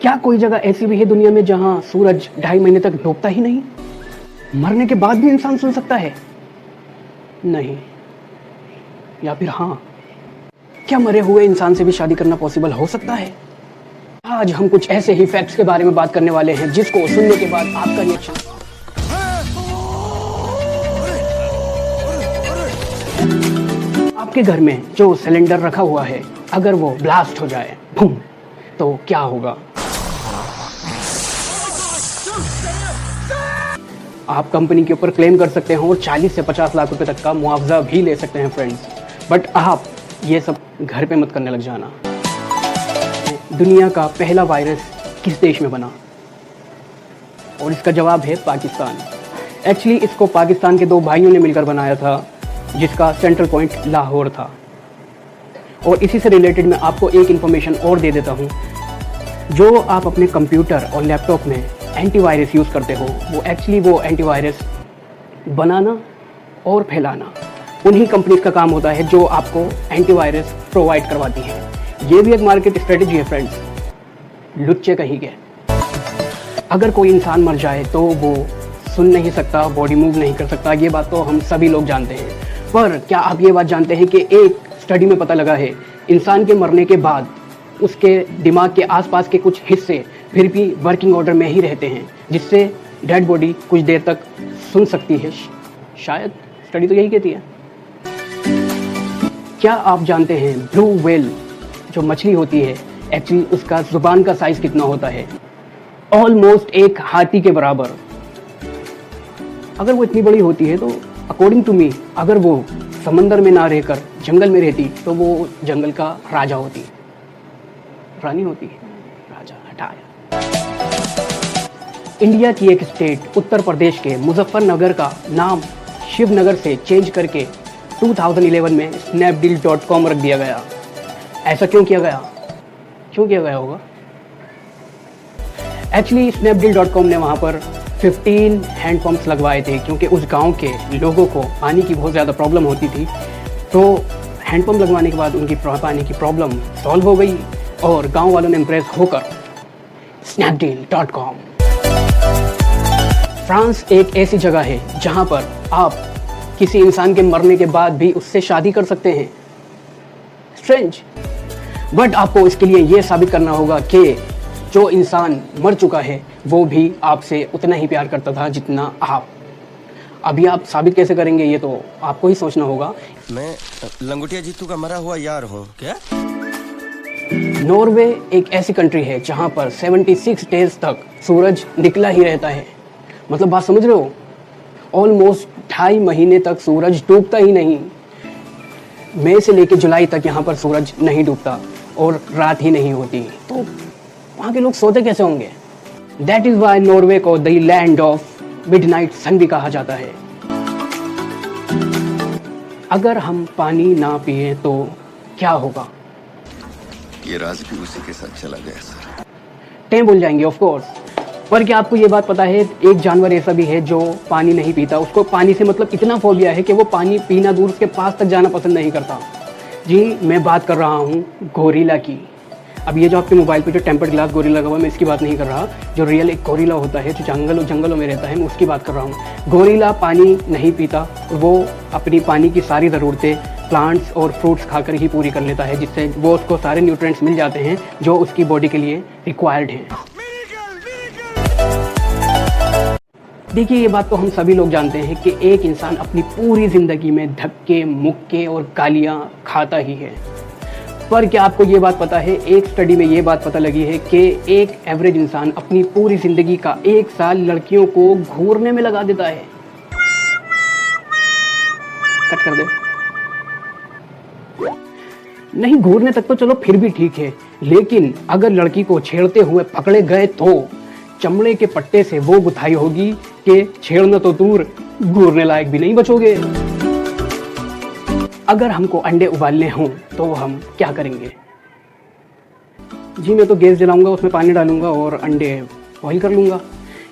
क्या कोई जगह ऐसी भी है दुनिया में जहां सूरज 2.5 महीने तक डूबता ही नहीं? मरने के बाद भी इंसान सुन सकता है? नहीं। या फिर हाँ, क्या मरे हुए इंसान से भी शादी करना पॉसिबल हो सकता है? आज हम कुछ ऐसे ही फैक्ट्स के बारे में बात करने वाले हैं जिसको सुनने के बाद आपका रिएक्शन आपके घर में जो सिलेंडर रखा हुआ है अगर वो ब्लास्ट हो जाए बूम, तो क्या होगा? आप कंपनी के ऊपर क्लेम कर सकते हैं और 40 से 50 लाख रुपए तक का मुआवजा भी ले सकते हैं फ्रेंड्स। बट आप ये सब घर पे मत करने लग जाना। दुनिया का पहला वायरस किस देश में बना? और इसका जवाब है पाकिस्तान। एक्चुअली इसको पाकिस्तान के 2 भाइयों ने मिलकर बनाया था जिसका सेंट्रल पॉइंट लाहौर था। और इसी से रिलेटेड मैं आपको एक इन्फॉर्मेशन और दे देता हूँ। जो आप अपने कंप्यूटर और लैपटॉप में एंटीवायरस यूज़ करते हो वो एंटीवायरस बनाना और फैलाना उन्हीं कंपनीज का काम होता है जो आपको एंटीवायरस प्रोवाइड करवाती है। ये भी एक मार्केट स्ट्रेटेजी है फ्रेंड्स, लुच्चे कहीं के। अगर कोई इंसान मर जाए तो वो सुन नहीं सकता, बॉडी मूव नहीं कर सकता, ये बात तो हम सभी लोग जानते हैं। पर क्या आप ये बात जानते हैं कि एक स्टडी में पता लगा है इंसान के मरने के बाद उसके दिमाग के आसपास के कुछ हिस्से फिर भी वर्किंग ऑर्डर में ही रहते हैं, जिससे डेड बॉडी कुछ देर तक सुन सकती है। शायद स्टडी तो यही कहती है। क्या आप जानते हैं ब्लू व्हेल जो मछली होती है एक्चुअली उसका जुबान का साइज कितना होता है? ऑलमोस्ट एक हाथी के बराबर। अगर वो इतनी बड़ी होती है तो अकॉर्डिंग टू मी अगर वो समंदर में ना रहकर जंगल में रहती तो वो जंगल का राजा होती, रानी होती, राजा हटाया। इंडिया की एक स्टेट उत्तर प्रदेश के मुजफ्फरनगर का नाम शिवनगर से चेंज करके 2011 में snapdeal.com रख दिया गया। ऐसा क्यों किया गया? क्यों किया गया होगा? एक्चुअली snapdeal.com ने वहाँ पर 15 हैंडपम्प्स लगवाए थे क्योंकि उस गांव के लोगों को पानी की बहुत ज़्यादा प्रॉब्लम होती थी। तो हैंडपम्प लगवाने के बाद उनकी पानी की प्रॉब्लम सॉल्व हो गई और गांव वालों ने इम्प्रेस होकर snapdeal.com। फ्रांस एक ऐसी जगह है जहां पर आप किसी इंसान के मरने के बाद भी उससे शादी कर सकते हैं। स्ट्रेंज, बट आपको इसके लिए यह साबित करना होगा कि जो इंसान मर चुका है वो भी आपसे उतना ही प्यार करता था जितना आप। अभी आप साबित कैसे करेंगे ये तो आपको ही सोचना होगा। मैं लंगोटिया जीतू का मरा हुआ यार हूँ। क्या? नॉर्वे एक ऐसी कंट्री है जहां पर 76 डेज तक सूरज निकला ही रहता है। मतलब बात समझ रहे हो? ऑलमोस्ट 2.5 महीने तक सूरज डूबता ही नहीं। मई से लेकर जुलाई तक यहाँ पर सूरज नहीं डूबता और रात ही नहीं होती। तो वहाँ के लोग सोते कैसे होंगे? दैट इज वाई नॉर्वे को द लैंड ऑफ मिडनाइट सन भी कहा जाता है। अगर हम पानी ना पिए तो क्या होगा? ये राज भी उसी के साथ चला गया सर। टें बोल जाएंगे ऑफ कोर्स। पर क्या आपको ये बात पता है एक जानवर ऐसा भी है जो पानी नहीं पीता, उसको पानी से मतलब इतना फोबिया है कि वो पानी पीना दूर उसके पास तक जाना पसंद नहीं करता। जी मैं बात कर रहा हूँ गोरिल्ला की। अब ये जो आपके मोबाइल पे जो टेम्पर्ड ग्लास गोरिल्ला लगा हुआ है मैं इसकी बात नहीं कर रहा। जो रियल एक गोरिल्ला होता है जो जंगलों में रहता है मैं उसकी बात कर रहा हूँ। गोरिल्ला पानी नहीं पीता, वो अपनी पानी की सारी ज़रूरतें प्लांट्स और फ्रूट्स खाकर ही पूरी कर लेता है, जिससे वो उसको सारे न्यूट्रिएंट्स मिल जाते हैं जो उसकी बॉडी के लिए रिक्वायर्ड हैं। देखिए ये बात तो हम सभी लोग जानते हैं कि एक इंसान अपनी पूरी ज़िंदगी में धक्के मुक्के और गालियाँ खाता ही है। पर क्या आपको ये बात पता है, एक स्टडी में ये बात पता लगी है कि एक एवरेज इंसान अपनी पूरी ज़िंदगी का 1 साल लड़कियों को घूरने में लगा देता है। कट कर दे। नहीं, घूरने तक तो चलो फिर भी ठीक है, लेकिन अगर लड़की को छेड़ते हुए पकड़े गए तो चमड़े के पट्टे से वो गुथाई होगी कि छेड़ना तो दूर घूरने लायक भी नहीं बचोगे। अगर हमको अंडे उबालने हों तो हम क्या करेंगे? जी मैं तो गैस जलाऊंगा, उसमें पानी डालूंगा और अंडे बॉईल कर लूंगा।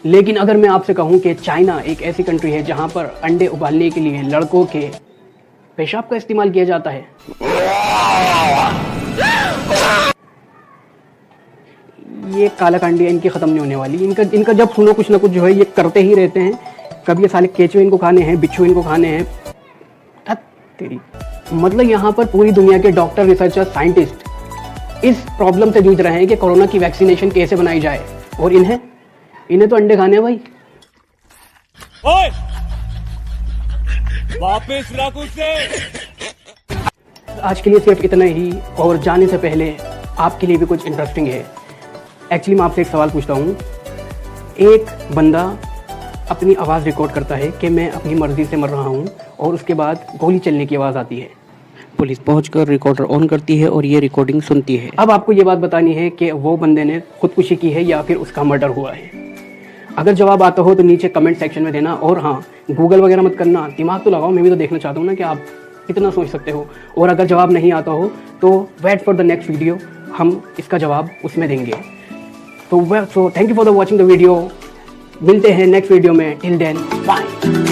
लेकिन अगर मैं आपसे कहूं कि चाइना एक ऐसी कंट्री है जहां पर अंडे उबालने के लिए लड़कों के पेशाब का इस्तेमाल किया जाता है, ये कालाकांडी इनकी ख़त्म नहीं होने वाली। इनका जब सुनो कुछ ना कुछ जो है ये करते ही रहते हैं। कभी ये साले केचुए इनको खाने हैं, बिच्छू इनको खाने हैं। तेरी मतलब यहाँ पर पूरी दुनिया के डॉक्टर, रिसर्चर, साइंटिस्ट इस प्रॉब्लम से जूझ रहे हैं कि कोरोना की वैक्सीनेशन कैसे बनाई जाए, और इन्हें तो अंडे खाने हैं भाई। ओए! वापस रख उसे। आज के लिए सिर्फ इतना ही, और जाने से पहले आपके लिए भी कुछ इंटरेस्टिंग है। एक्चुअली मैं आपसे एक सवाल पूछता हूँ। एक बंदा अपनी आवाज़ रिकॉर्ड करता है कि मैं अपनी मर्ज़ी से मर रहा हूँ, और उसके बाद गोली चलने की आवाज़ आती है। पुलिस पहुंचकर रिकॉर्डर ऑन करती है और ये रिकॉर्डिंग सुनती है। अब आपको ये बात बतानी है कि वो बंदे ने खुदकुशी की है या फिर उसका मर्डर हुआ है। अगर जवाब आता हो तो नीचे कमेंट सेक्शन में देना, और हाँ, गूगल वगैरह मत करना, दिमाग तो लगाओ। मैं भी तो देखना चाहता हूँ ना कि आप कितना सोच सकते हो। और अगर जवाब नहीं आता हो तो wait for the next video, हम इसका जवाब उसमें देंगे। तो thank you for the watching the video. मिलते हैं नेक्स्ट वीडियो में। Till then bye.